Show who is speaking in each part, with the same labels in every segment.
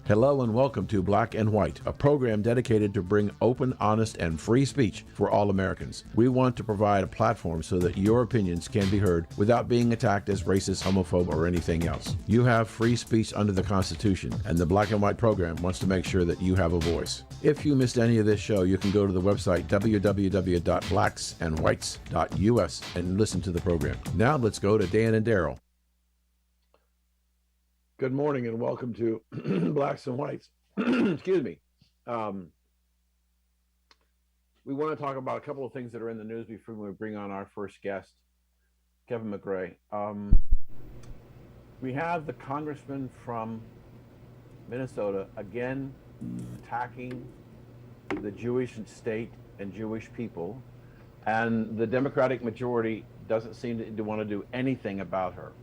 Speaker 1: Hello and welcome to Black and White, a program dedicated to bring open, honest, and free speech for all Americans. We want to provide a platform so that your opinions can be heard without being attacked as racist, homophobe, or anything else. You have free speech under the Constitution, and the Black and White program wants to make sure that you have a voice. If you missed any of this show, you can go to the website www.blacksandwhites.us and listen to the program. Now let's go to Dan and Daryl. Good morning and welcome to Blacks and Whites. Excuse me. We want to talk about a couple of things that are in the news before we bring on our first guest, Kevin McGARY. We have the congressman from Minnesota again attacking the Jewish state and Jewish people, and the Democratic majority doesn't seem to want to do anything about her.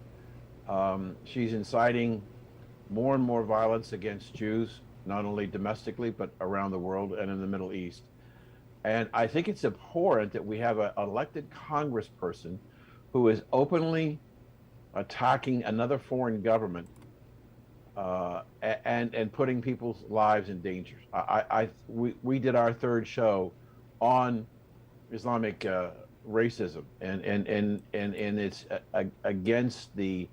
Speaker 1: She's inciting more and more violence against Jews, not only domestically, but around the world and in the Middle East. And I think it's abhorrent that we have an elected congressperson who is openly attacking another foreign government and putting people's lives in danger. We did our third show on Islamic racism, and it's against the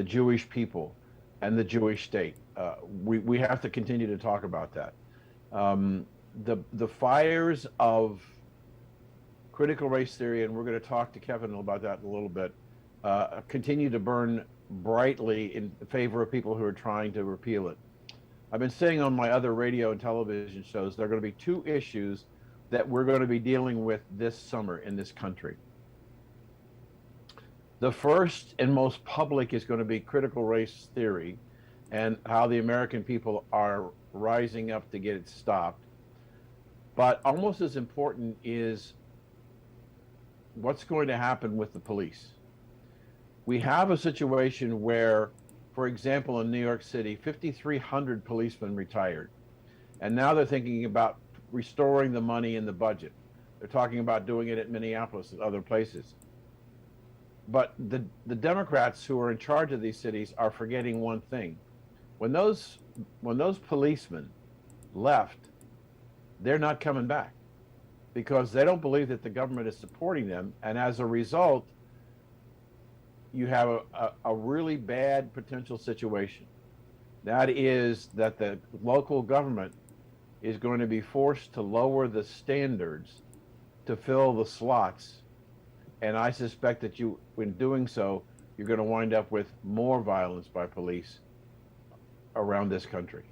Speaker 1: Jewish people and the Jewish state. We have to continue to talk about that. The fires of critical race theory, and we're going to talk to Kevin about that in a little bit, continue to burn brightly in favor of people who are trying to repeal it. I've been saying on my other radio and television shows there are going to be two issues that we're going to be dealing with this summer in this country. The first and most public is going to be critical race theory and how the American people are rising up to get it stopped. But almost as important is what's going to happen with the police. We have a situation where, for example, in New York City, 5,300 policemen retired. And now they're thinking about restoring the money in the budget. They're talking about doing it at Minneapolis and other places. But the Democrats who are in charge of these cities are forgetting one thing. When those policemen left, they're not coming back because they don't believe that the government is supporting them. And as a result, you have a really bad potential situation. That is that the local government is going to be forced to lower the standards to fill the slots. And I suspect that in doing so, you're going to wind up with more violence by police around this country.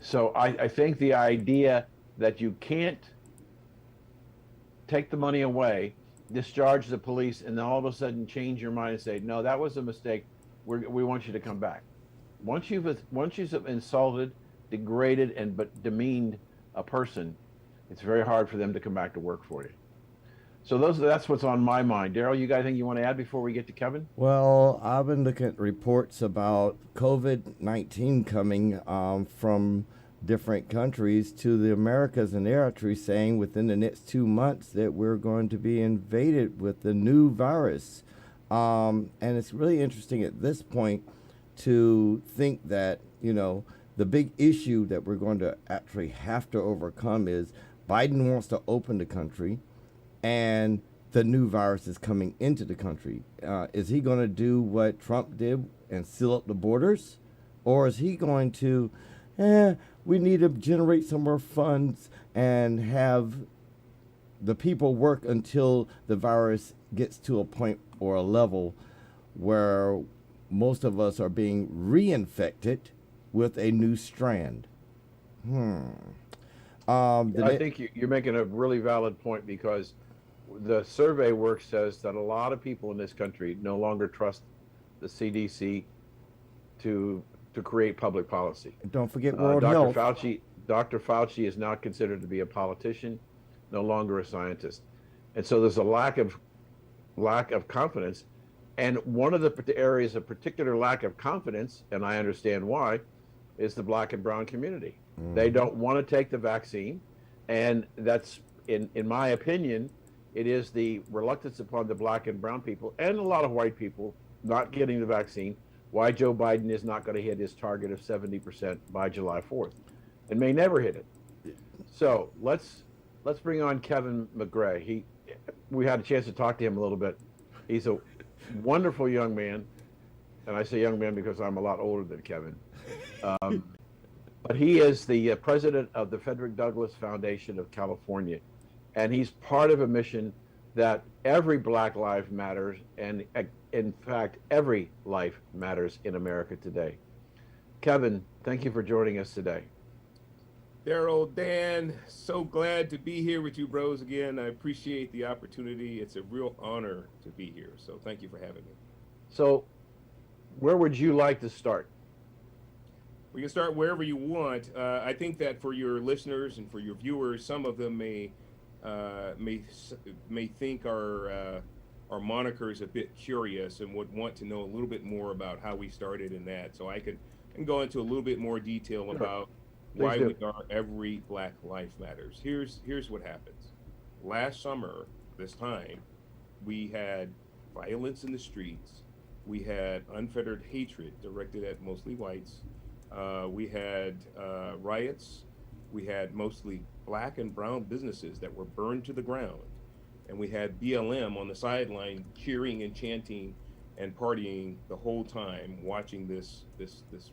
Speaker 1: So I think the idea that you can't take the money away, discharge the police, and then all of a sudden change your mind and say, no, that was a mistake. We want you to come back. Once you've insulted, degraded, and demeaned a person, it's very hard for them to come back to work for you. So that's what's on my mind. Daryl, you got anything you want to add before we get to Kevin?
Speaker 2: Well, I've been looking at reports about COVID-19 coming from different countries to the Americas, and they're actually saying within the next 2 months that we're going to be invaded with the new virus. And it's really interesting at this point to think that, the big issue that we're going to actually have to overcome is Biden wants to open the country, and the new virus is coming into the country. Is he going to do what Trump did and seal up the borders? Or is he going to, we need to generate some more funds and have the people work until the virus gets to a point or a level where most of us are being reinfected with a new strand?
Speaker 1: I think you're making a really valid point, because the survey work says that a lot of people in this country no longer trust the CDC to create public policy.
Speaker 2: Don't forget World Health.
Speaker 1: Dr. Fauci is not considered to be a politician, no longer a scientist. And so there's a lack of confidence. And one of the areas of particular lack of confidence, and I understand why, is the Black and brown community. They don't want to take the vaccine. And that's, in my opinion, it is the reluctance upon the Black and brown people and a lot of white people not getting the vaccine why Joe Biden is not going to hit his target of 70% by July 4th and may never hit it. So let's bring on Kevin McGARY. We had a chance to talk to him a little bit. He's a wonderful young man, and I say young man because I'm a lot older than Kevin. Um, but he is the president of the Frederick Douglass Foundation of California, and he's part of a mission that every Black life matters, and in fact, every life matters in America today. Kevin, thank you for joining us today.
Speaker 3: Daryl, Dan, so glad to be here with you, bros, again. I appreciate the opportunity. It's a real honor to be here. So thank you for having me.
Speaker 1: So, where would you like to start?
Speaker 3: We can start wherever you want. I think that for your listeners and for your viewers, some of them may think our moniker is a bit curious and would want to know a little bit more about how we started in that. So I can go into a little bit more detail
Speaker 1: Sure.
Speaker 3: about
Speaker 1: Please
Speaker 3: why
Speaker 1: do.
Speaker 3: we are every Black life matters. Here's what happens. Last summer, this time, we had violence in the streets. We had unfettered hatred directed at mostly whites. We had riots. We had mostly Black and brown businesses that were burned to the ground. And we had BLM on the sideline cheering and chanting and partying the whole time, watching this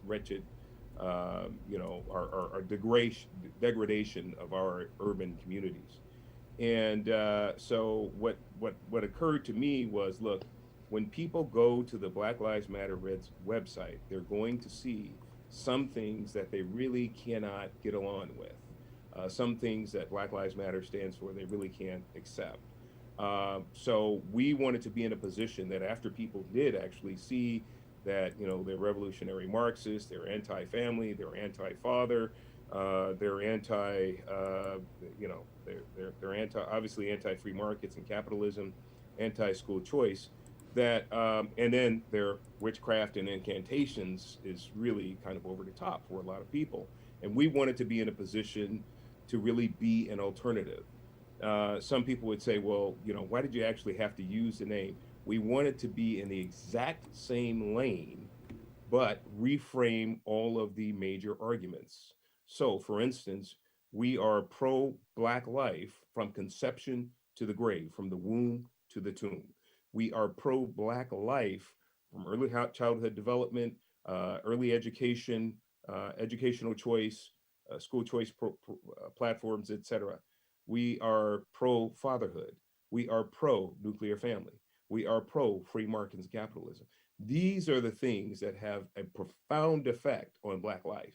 Speaker 3: wretched, our degradation of our urban communities. And so what occurred to me was, look, when people go to the Black Lives Matter Red's website, they're going to see some things that they really cannot get along with. Some things that Black Lives Matter stands for, they really can't accept. So we wanted to be in a position that after people did actually see that, they're revolutionary Marxists, they're anti-family, they're anti-father, they're anti, they're anti, obviously anti-free markets and capitalism, anti-school choice. That and then their witchcraft and incantations is really kind of over the top for a lot of people, and we wanted to be in a position to really be an alternative. Some people would say, well, why did you actually have to use the name? We wanted to be in the exact same lane, but reframe all of the major arguments. So, for instance, we are pro Black life from conception to the grave, from the womb to the tomb. We are pro Black life from early childhood development, early education, educational choice, school choice platforms, etc. We are pro fatherhood. We are pro nuclear family. We are pro free markets and capitalism. These are the things that have a profound effect on Black life.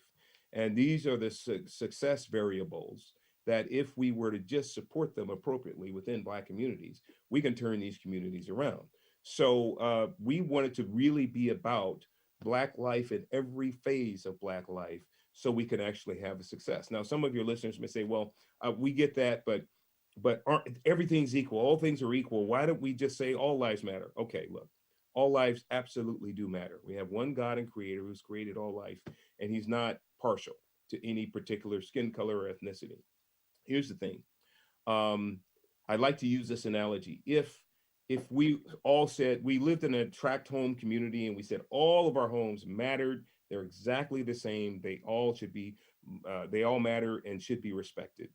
Speaker 3: And these are the success variables that if we were to just support them appropriately within Black communities, we can turn these communities around. So we wanted to really be about Black life in every phase of Black life so we could actually have a success. Now, some of your listeners may say, well, we get that, but everything's equal. All things are equal. Why don't we just say all lives matter? Okay, look, all lives absolutely do matter. We have one God and creator who's created all life, and he's not partial to any particular skin color or ethnicity. Here's the thing. Um, I like to use this analogy. If we all said we lived in a tract home community and we said all of our homes mattered, they're exactly the same. They all matter and should be respected.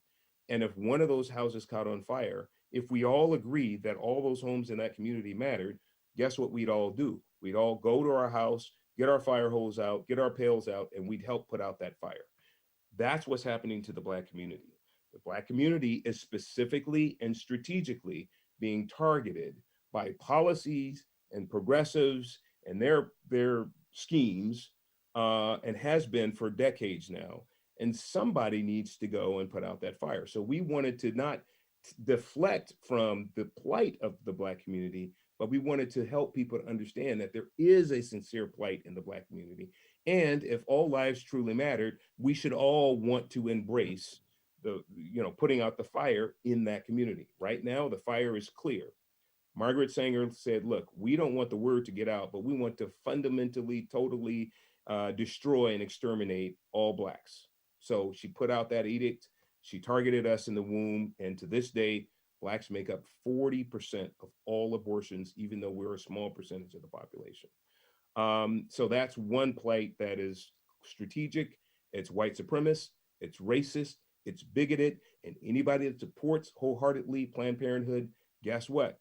Speaker 3: And if one of those houses caught on fire, if we all agreed that all those homes in that community mattered, guess what we'd all do? We'd all go to our house, get our fire hose out, get our pails out, and we'd help put out that fire. That's what's happening to the Black community. The Black community is specifically and strategically being targeted by policies and progressives and their schemes, and has been for decades now. And somebody needs to go and put out that fire. So we wanted to not deflect from the plight of the Black community, but we wanted to help people to understand that there is a sincere plight in the Black community. And if all lives truly mattered, we should all want to embrace putting out the fire in that community. Right now, the fire is clear. Margaret Sanger said, look, we don't want the word to get out, but we want to fundamentally, totally destroy and exterminate all Blacks. So she put out that edict. She targeted us in the womb. And to this day, Blacks make up 40% of all abortions, even though we're a small percentage of the population. So that's one plight that is strategic. It's white supremacist, it's racist, it's bigoted, and anybody that supports wholeheartedly Planned Parenthood, guess what?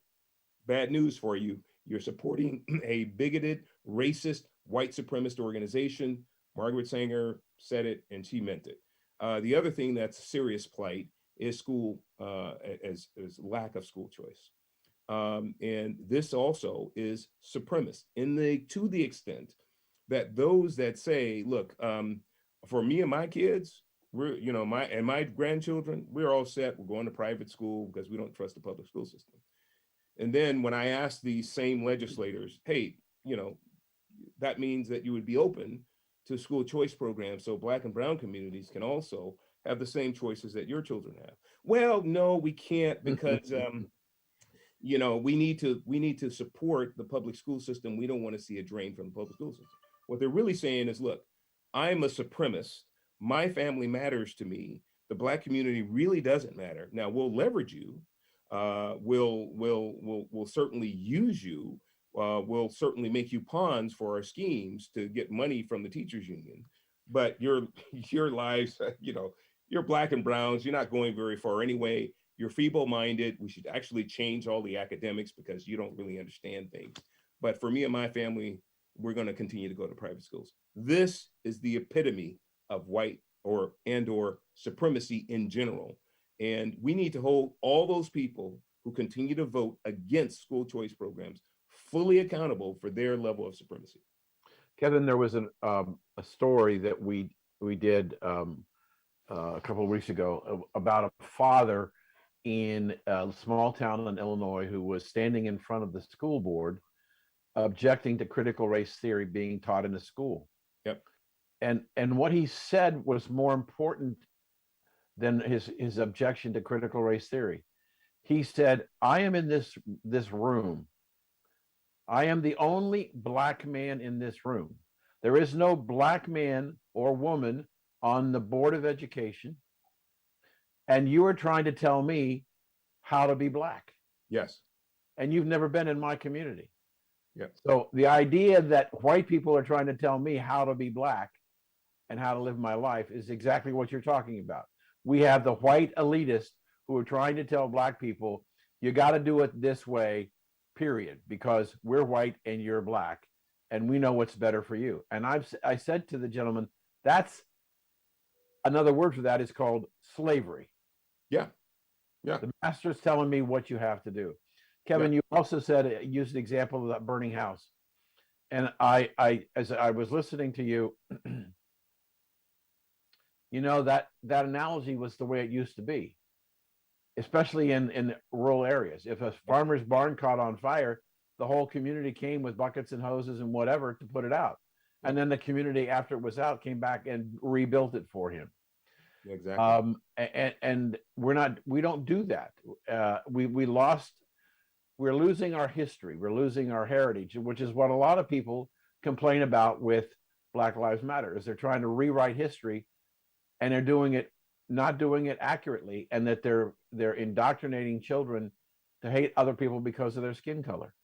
Speaker 3: Bad news for you. You're supporting a bigoted, racist, white supremacist organization. Margaret Sanger said it, and she meant it. The other thing that's a serious plight is school, as lack of school choice. And this also is supremacist to the extent that those that say, look, for me and my kids, we're, my grandchildren, we're all set. We're going to private school because we don't trust the public school system. And then when I ask these same legislators, hey, that means that you would be open to school choice programs so Black and brown communities can also have the same choices that your children have. Well, no, we can't because we need to support the public school system. We don't want to see a drain from the public school system. What they're really saying is, look, I'm a supremacist. My family matters to me. The Black community really doesn't matter. Now we'll leverage you. We'll certainly use you. We'll certainly make you pawns for our schemes to get money from the teachers union. But your lives, you're Black and browns. You're not going very far anyway. You're feeble-minded. We should actually change all the academics because you don't really understand things. But for me and my family, we're going to continue to go to private schools. This is the epitome of white or supremacy in general. And we need to hold all those people who continue to vote against school choice programs fully accountable for their level of supremacy.
Speaker 1: Kevin, there was a story that we did a couple of weeks ago about a father in a small town in Illinois who was standing in front of the school board objecting to critical race theory being taught in the school.
Speaker 3: Yep.
Speaker 1: And what he said was more important than his objection to critical race theory. He said, I am in this room. I am the only Black man in this room. There is no Black man or woman on the Board of Education. And you are trying to tell me how to be Black.
Speaker 3: Yes.
Speaker 1: And you've never been in my community.
Speaker 3: Yeah.
Speaker 1: So the idea that white people are trying to tell me how to be Black and how to live my life is exactly what you're talking about. We have the white elitists who are trying to tell Black people, you got to do it this way, period, because we're white and you're Black, and we know what's better for you. And I said to the gentleman, that's another word for that is called slavery.
Speaker 3: Yeah. Yeah.
Speaker 1: The master's telling me what you have to do. Kevin, you also said, used an example of that burning house. And as I was listening to you, that analogy was the way it used to be, especially in rural areas. If a farmer's barn caught on fire, the whole community came with buckets and hoses and whatever to put it out. And then the community, after it was out, came back and rebuilt it for him.
Speaker 3: Exactly.
Speaker 1: And we don't do that. We're losing our history. We're losing our heritage, which is what a lot of people complain about with Black Lives Matter, is they're trying to rewrite history, and they're not doing it accurately, and that they're indoctrinating children to hate other people because of their skin color.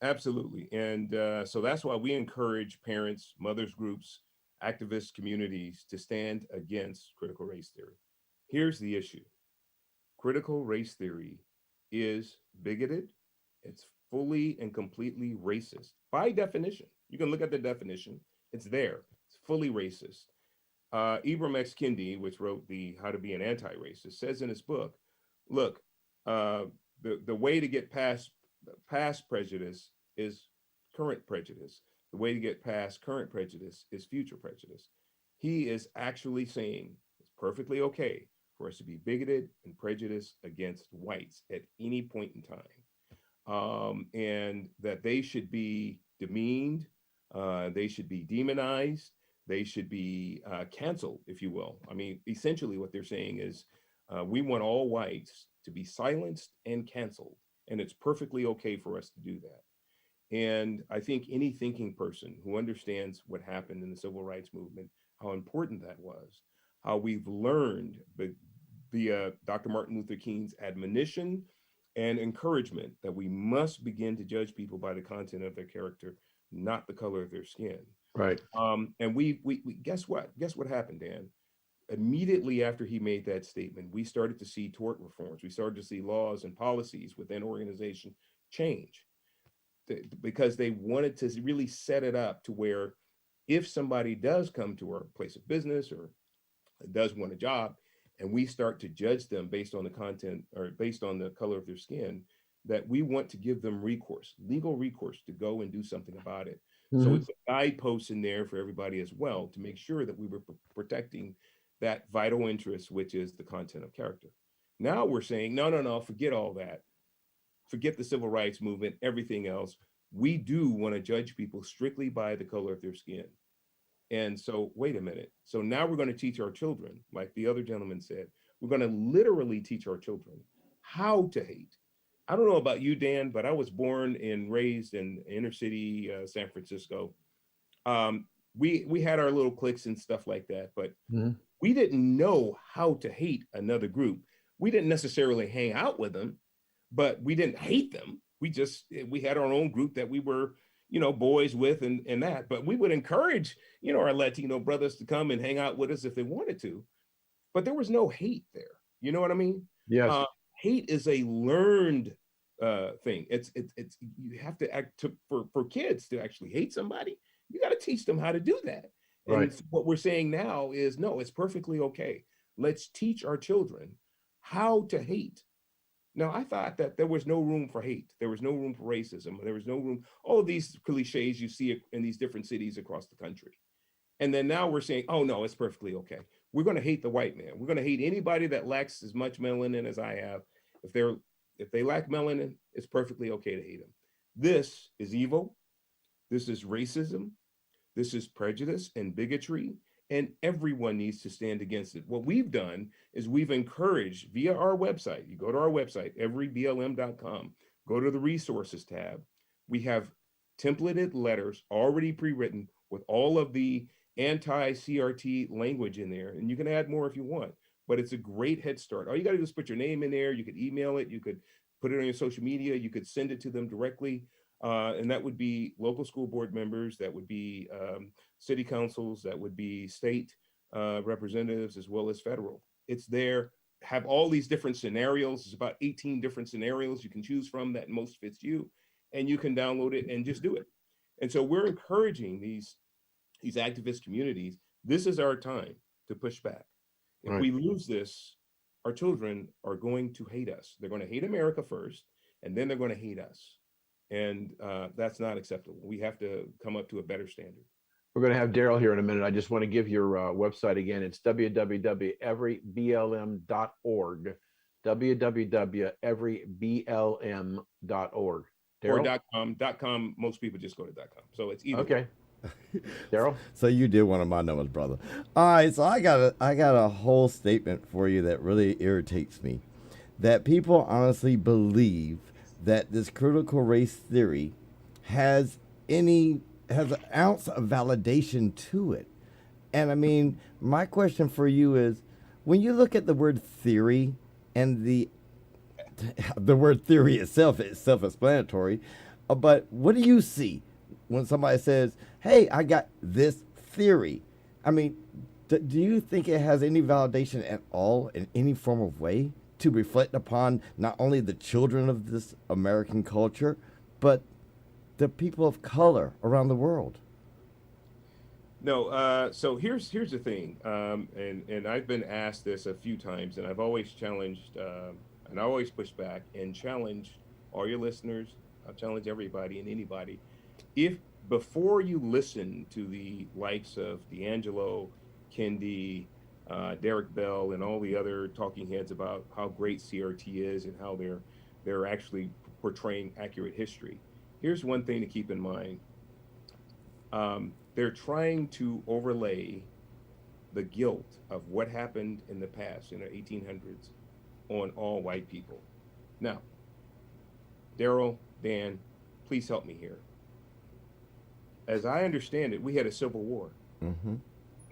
Speaker 3: Absolutely. And so that's why we encourage parents, mothers groups, activist communities to stand against critical race theory. Here's the issue. Critical race theory is bigoted. It's fully and completely racist by definition. You can look at the definition. It's there. It's fully racist. Ibram X. Kendi, which wrote the How to Be an Anti-Racist, says in his book, look, the way to get past prejudice is current prejudice. The way to get past current prejudice is future prejudice. He is actually saying it's perfectly okay for us to be bigoted and prejudiced against whites at any point in time. And that they should be demeaned, they should be demonized, they should be canceled, if you will. I mean, essentially what they're saying is we want all whites to be silenced and canceled, and it's perfectly okay for us to do that. And I think any thinking person who understands what happened in the civil rights movement, how important that was, how we've learned via Dr. Martin Luther King's admonition and encouragement that we must begin to judge people by the content of their character, not the color of their skin.
Speaker 1: Right.
Speaker 3: And we guess what? Guess what happened, Dan? Immediately after he made that statement, we started to see tort reforms. We started to see laws and policies within organization change because they wanted to really set it up to where if somebody does come to our place of business or does want a job, and we start to judge them based on the content or based on the color of their skin, that we want to give them recourse, legal recourse to go and do something about it. So
Speaker 1: Mhm.
Speaker 3: it's a guidepost in there for everybody as well to make sure that we were protecting that vital interest, which is the content of character. Now we're saying, no, no, no, forget all that. Forget the civil rights movement, everything else. We do want to judge people strictly by the color of their skin. And so, wait a minute. So now we're going to teach our children, like the other gentleman said, we're going to literally teach our children how to hate. I don't know about you, Dan, but I was born and raised in inner city San Francisco. Um, we had our little cliques and stuff like that, but
Speaker 1: Mhm.
Speaker 3: we didn't know how to hate another group. We didn't necessarily hang out with them, but we didn't hate them. We had our own group that we were, boys with and that. But we would encourage, our Latino brothers to come and hang out with us if they wanted to. But there was no hate there. You know what I mean?
Speaker 1: Yes.
Speaker 3: Uh, Hate is a learned thing. It's you have to act for kids to actually hate somebody. You got to teach them how to do that.
Speaker 1: Right.
Speaker 3: And what we're saying now is no, it's perfectly okay. Let's teach our children how to hate. Now, I thought that there was no room for hate. There was no room for racism. There was no room, all of these cliches you see in these different cities across the country. And then now we're saying, oh no, it's perfectly okay. We're going to hate the white man. We're going to hate anybody that lacks as much melanin as I have. If they lack melanin, it's perfectly okay to hate them. This is evil. This is racism. This is prejudice and bigotry, and everyone needs to stand against it. What we've done is we've encouraged via our website. You go to our website, everyblm.com, go to the resources tab. We have templated letters already pre-written with all of the anti-CRT language in there, and you can add more if you want, but it's a great head start. All you got to do is put your name in there. You could email it. You could put it on your social media. You could send it to them directly. And that would be local school board members, that would be city councils, that would be state representatives, as well as federal. It's there, have all these different scenarios. There's about 18 different scenarios you can choose from that most fits you, and you can download it and just do it. And so we're encouraging these activist communities. This is our time to push back. If
Speaker 1: Right.
Speaker 3: we lose this, our children are going to hate us. They're going to hate America first, and then they're going to hate us. And that's not acceptable. We have to come up to a better standard.
Speaker 1: We're going to have Daryl here in a minute. I just want to give your website again. It's www.everyblm.org. www.everyblm.org.
Speaker 3: Or
Speaker 1: Daryl?
Speaker 3: .com. Most people just go to .com. So it's either way.
Speaker 1: Okay. Daryl?
Speaker 2: So you did one of my numbers, brother. All right, so I got a whole statement for you that really irritates me. That people honestly believe that this critical race theory has an ounce of validation to it. And I mean, my question for you is, when you look at the word theory and the word theory itself is self-explanatory, but what do you see when somebody says, hey, I got this theory? I mean, do you think it has any validation at all in any form of way to reflect upon not only the children of this American culture, but the people of color around the world?
Speaker 3: No, so here's the thing, and I've been asked this a few times, and I've always challenged, and I always push back and challenge all your listeners. I challenge everybody and anybody. If before you listen to the likes of D'Angelo, Kendi, Derek Bell, and all the other talking heads about how great CRT is and how they're actually portraying accurate history, here's one thing to keep in mind. They're trying to overlay the guilt of what happened in the past, in the 1800s, on all white people. Now, Daryl, Dan, please help me here. As I understand it, we had a civil war.
Speaker 2: Mm-hmm.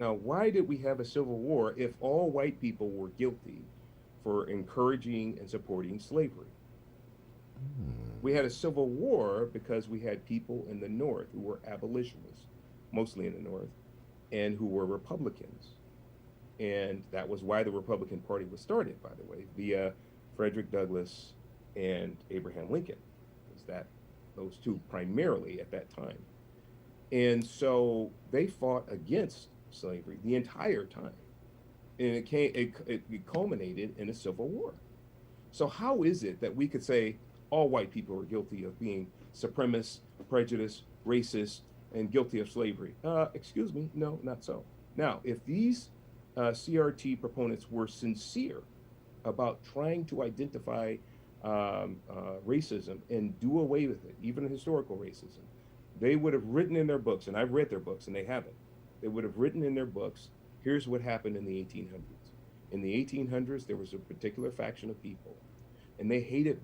Speaker 3: Now, why did we have a civil war if all white people were guilty for encouraging and supporting slavery? We had a civil war because we had people in the North who were abolitionists, mostly in the North, and who were Republicans. And that was why the Republican Party was started, by the way, via Frederick Douglass and Abraham Lincoln. Was that those two primarily at that time? And so they fought against slavery the entire time, and it culminated in a civil war. So how is it that we could say all white people are guilty of being supremacist, prejudiced, racist, and guilty of slavery? Excuse me, no, not so. Now, if these CRT proponents were sincere about trying to identify racism and do away with it, even historical racism, they would have written in their books, and I've read their books, and they haven't. They would have written in their books, here's what happened in the 1800s. In the 1800s, there was a particular faction of people, and they hated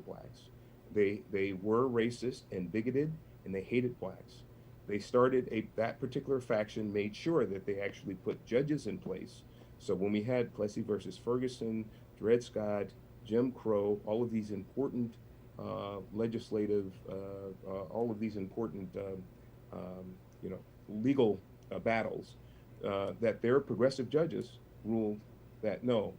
Speaker 3: blacks. They were racist and bigoted, and they hated blacks. They started that particular faction made sure that they actually put judges in place. So when we had Plessy versus Ferguson, Dred Scott, Jim Crow, all of these important legislative, all of these important, legal battles, that their progressive judges ruled that no,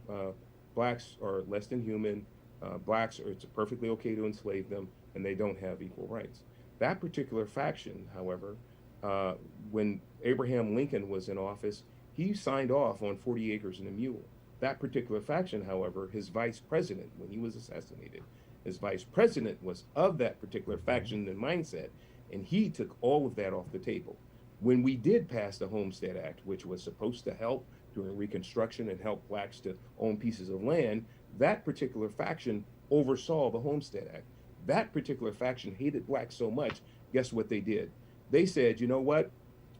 Speaker 3: blacks are less than human, it's perfectly okay to enslave them, and they don't have equal rights. That particular faction, however, when Abraham Lincoln was in office, he signed off on 40 acres and a mule. That particular faction, however, his vice president, when he was assassinated, his vice president was of that particular faction and mindset, and he took all of that off the table. When we did pass the Homestead Act, which was supposed to help during Reconstruction and help blacks to own pieces of land, that particular faction oversaw the Homestead Act. That particular faction hated blacks so much, guess what they did? They said, you know what?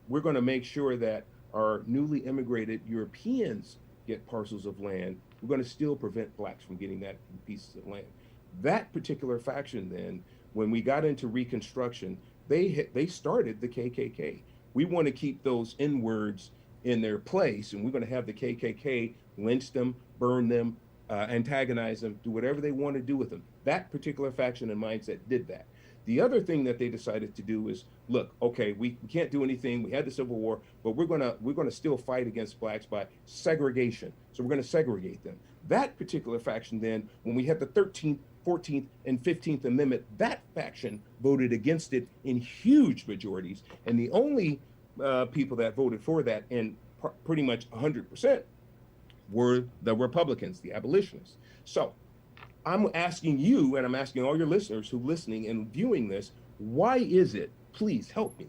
Speaker 3: We're going to make sure that our newly immigrated Europeans get parcels of land. We're going to still prevent blacks from getting that pieces of land. That particular faction then, when we got into Reconstruction, they started the KKK. We want to keep those N-words in their place, and we're going to have the KKK lynch them, burn them, antagonize them, do whatever they want to do with them. That particular faction and mindset did that. The other thing that they decided to do is, look, okay, we can't do anything. We had the Civil War, but we're gonna still fight against blacks by segregation. So we're gonna segregate them. That particular faction then, when we had the 13th, 14th, and 15th Amendment, that faction voted against it in huge majorities. And the only people that voted for that in pretty much 100% were the Republicans, the abolitionists. So I'm asking you, and I'm asking all your listeners who are listening and viewing this, why is it, please help me,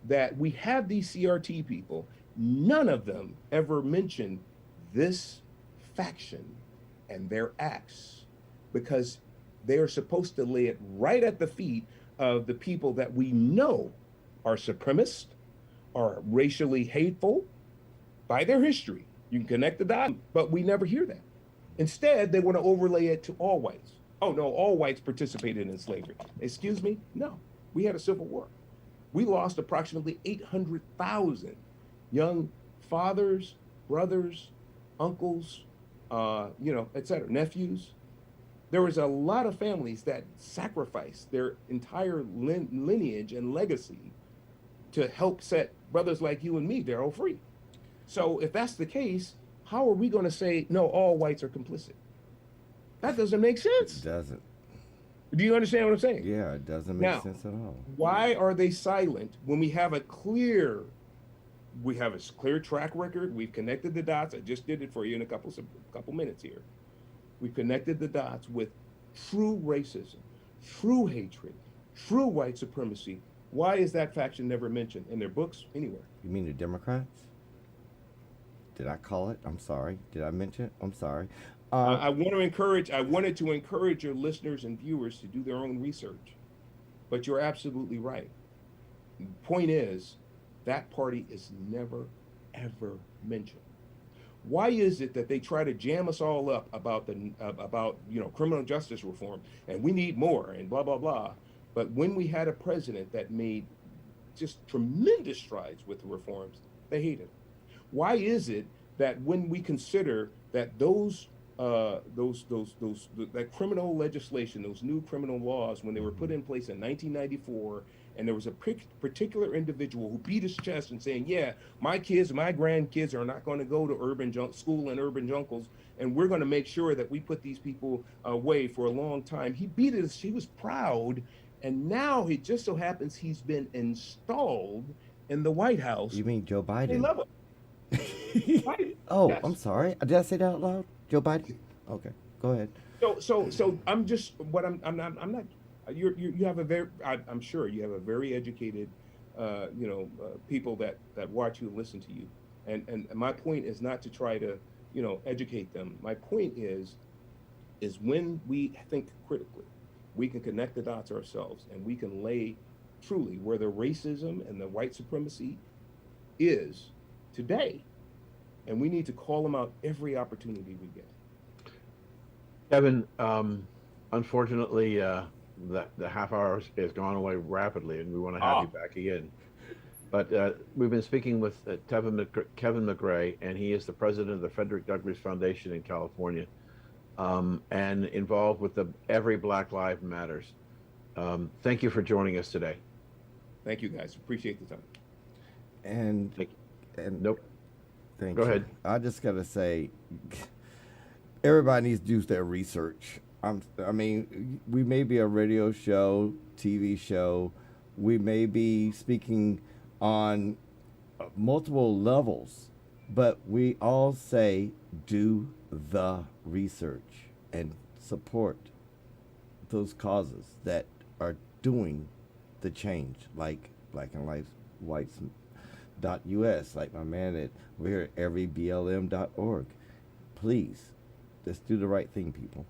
Speaker 3: that we have these CRT people, none of them ever mention this faction and their acts, because they are supposed to lay it right at the feet of the people that we know are supremacist, are racially hateful by their history. You can connect the dots, but we never hear that. Instead, they want to overlay it to all whites. Oh no, all whites participated in slavery. Excuse me? No, we had a civil war. We lost approximately 800,000 young fathers, brothers, uncles, et cetera, nephews. There was a lot of families that sacrificed their entire lineage and legacy to help set brothers like you and me, Daryl, free. So if that's the case, how are we going to say, no, all whites are complicit? That doesn't make sense.
Speaker 2: It doesn't.
Speaker 3: Do you understand what I'm saying?
Speaker 2: Yeah, it doesn't make sense at all.
Speaker 3: Why are they silent when we have a clear track record? We've connected the dots. I just did it for you in a couple minutes here. We've connected the dots with true racism, true hatred, true white supremacy. Why is that faction never mentioned in their books anywhere?
Speaker 2: You mean the Democrats? Did I call it? I'm sorry. Did I mention it? I'm sorry.
Speaker 3: I wanted to encourage your listeners and viewers to do their own research, but you're absolutely right. Point is, that party is never, ever mentioned. Why is it that they try to jam us all up about criminal justice reform and we need more and blah, blah, blah. But when we had a president that made just tremendous strides with the reforms, they hate it. Why is it that when we consider that those that criminal legislation, those new criminal laws, when they were put in place in 1994, and there was a particular individual who beat his chest and saying, yeah, my kids, my grandkids are not going to go to school in urban jungles, and we're going to make sure that we put these people away for a long time. He beat it. He was proud, and now it just so happens he's been installed in the White House.
Speaker 2: You mean Joe Biden?
Speaker 3: They love him.
Speaker 2: Oh,
Speaker 3: Yes.
Speaker 2: I'm sorry. Did I say that out loud? Joe Biden? Okay, go ahead.
Speaker 3: So I'm just I'm not. You have a very. I'm sure you have a very educated, people that watch you and listen to you, and my point is not to try to educate them. My point is when we think critically, we can connect the dots ourselves, and we can lay truly where the racism and the white supremacy is today, and we need to call them out every opportunity we get.
Speaker 1: Kevin, unfortunately, the half hour has gone away rapidly, and we want to have you back again. But we've been speaking with Kevin McGARY, and he is the president of the Frederick Douglass Foundation in California, and involved with the Every Black Life Matters. Thank you for joining us today.
Speaker 3: Thank you, guys. Appreciate the time.
Speaker 2: And
Speaker 1: nope.
Speaker 2: Thank
Speaker 1: Go
Speaker 2: you.
Speaker 1: ahead.
Speaker 2: I just gotta say, everybody needs to do their research. I mean, we may be a radio show, TV show, we may be speaking on multiple levels, but we all say do the research and support those causes that are doing the change, like Black and Whites.us, like my man at we're here at everyblm.org. Please, let's do the right thing, people.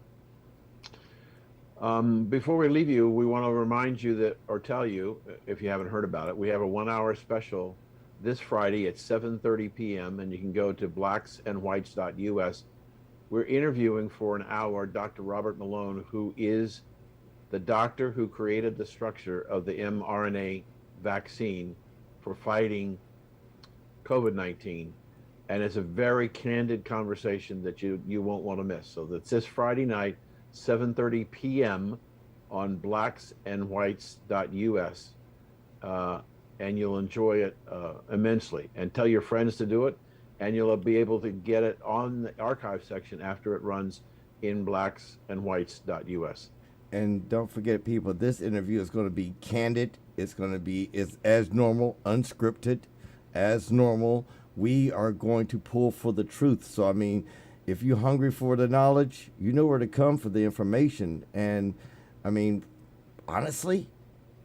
Speaker 1: Before we leave you, we want to remind you that, or tell you, if you haven't heard about it, we have a 1-hour special this Friday at 7:30 p.m. and you can go to blacksandwhites.us. We're interviewing for an hour Dr. Robert Malone, who is the doctor who created the structure of the mRNA vaccine for fighting COVID-19. And it's a very candid conversation that you won't want to miss. So that's this Friday night, 7:30 p.m. on blacksandwhites.us, and you'll enjoy it immensely. And tell your friends to do it, and you'll be able to get it on the archive section after it runs in blacksandwhites.us.
Speaker 2: And don't forget, people, this interview is going to be candid. It's going to be as normal, unscripted, as normal. We are going to pull for the truth. So, I mean, if you're hungry for the knowledge, you know where to come for the information. And, I mean, honestly,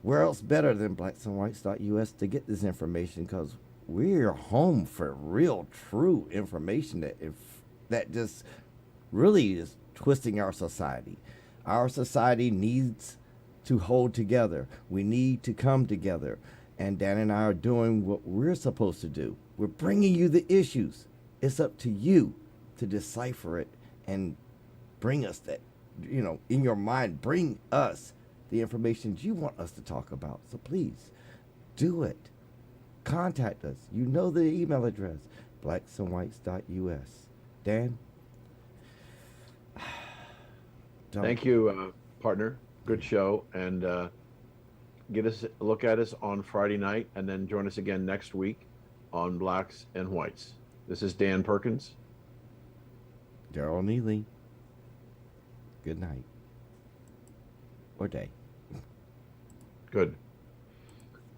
Speaker 2: where else better than blacksandwhites.us to get this information? Because we're home for real, true information that just really is twisting our society. Our society needs to hold together. We need to come together. And Dan and I are doing what we're supposed to do. We're bringing you the issues. It's up to you to decipher it and bring us that, in your mind, bring us the information you want us to talk about. So please do it. Contact us. You know the email address, blacksandwhites.us. Dan?
Speaker 1: Thank you, partner. Good show. And look at us on Friday night, and then join us again next week on Blacks and Whites. This is Dan Perkins.
Speaker 2: Daryl Neely. Good night. Or day.
Speaker 1: Good.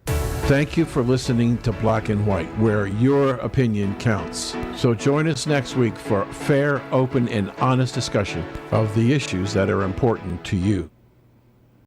Speaker 1: Thank you for listening to Black and White, where your opinion counts. So join us next week for fair, open, and honest discussion of the issues that are important to you.